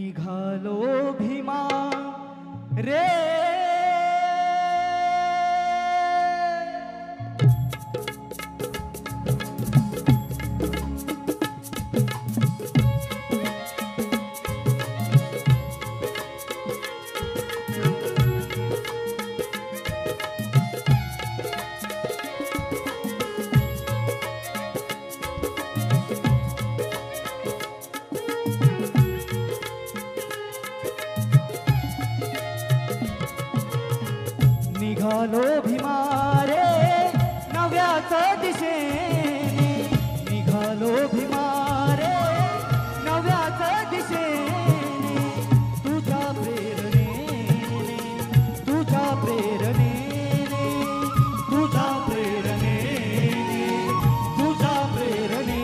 निघालो भीमा रे निघालो भीमा रे नव्याच दिशेने निघालो भीमा रे नव्याच दिशेने तुझ्या प्रेरणेने तुझ्या प्रेरणेने तुझ्या प्रेरणेने तुझ्या प्रेरणेने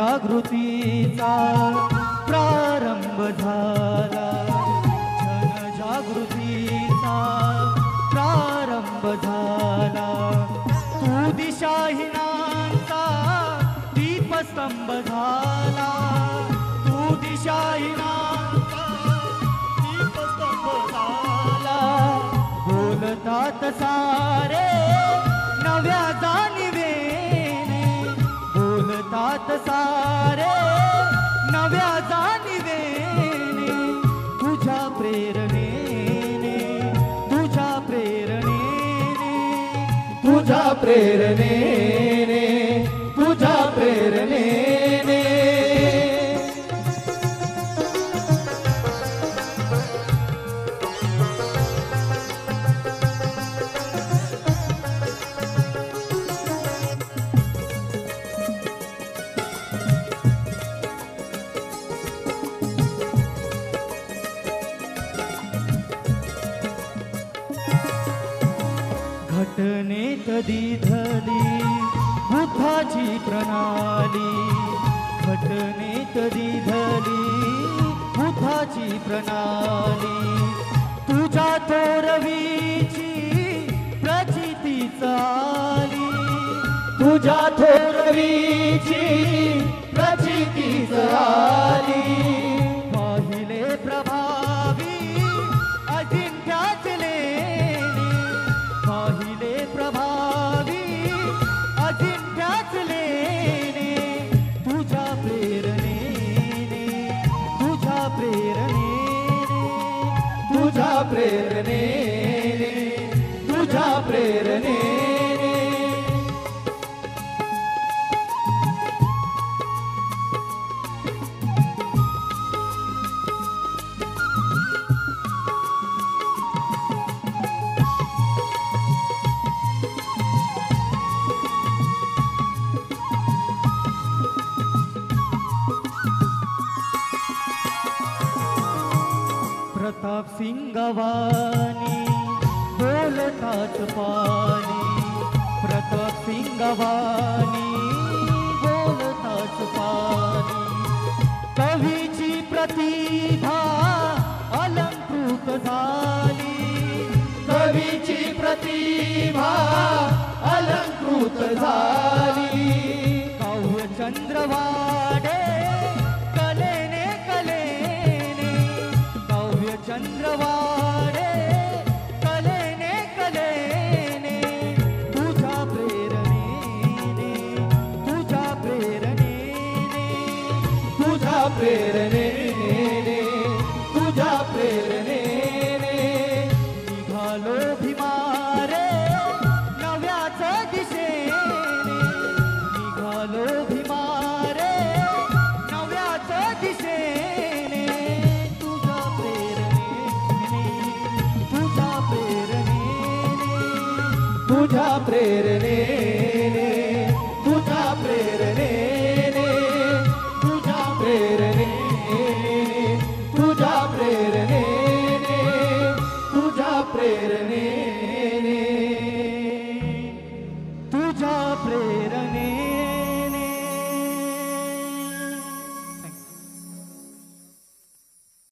जनजागृतीचा प्रारंभ झाला जनजागृतीचा प्रारंभ झाला तू दिशाहीनांचा दीपस्तंभ झाला तू दिशाहीनांचा दीपस्तंभ झाला बोलतात सारे नव्या जाणिवेने बोलतात सारे नव्या जाणिवेने तुझ्या प्रेरणेने तुझ्या प्रेरणेने तुझ्या प्रेरणेने तुझ्या प्रेरणेने घटनेत दिधली बुद्धाची प्रणाली घटनेत दिधली बुद्धाची प्रणाली तुझ्या थोरवीची प्रचिती चाली तुझ्या थोरवीची प्रचिती चाली पाहिले प्रभावी अजिंक्याच लेणे पाहिले प्रभावी अजिंक्याच लेणे तुझ्या प्रेरणेने तुझ्या प्रेरणेने तुझ्या प्रेरणेने तुझ्या प्रेरणेने प्रताप सिंगवानी बोलतात पाणी प्रताप सिंगवानी बोलतात पाणी कवीची प्रतिभा अलंकृत झाली कवीची प्रतिभा अलंकृत झाली काव्य चंद्रवाडे कलेने कलेने काव्य चंद्रवाडे कलेने कलेने तुझ्या प्रेरणेने तुझ्या प्रेरणेने तुझ्या प्रेरणेने तुझ्या प्रेरणेने निघालो भीमा रे नव्याच दिशेने निघालो भीमा रे नव्याच दिशेने तुझ्या प्रेरणेने तुझ्या प्रेरणेने तुझ्या प्रेरणेने तुझ्या प्रेरणेने तुझ्या प्रेरणेने प्रेम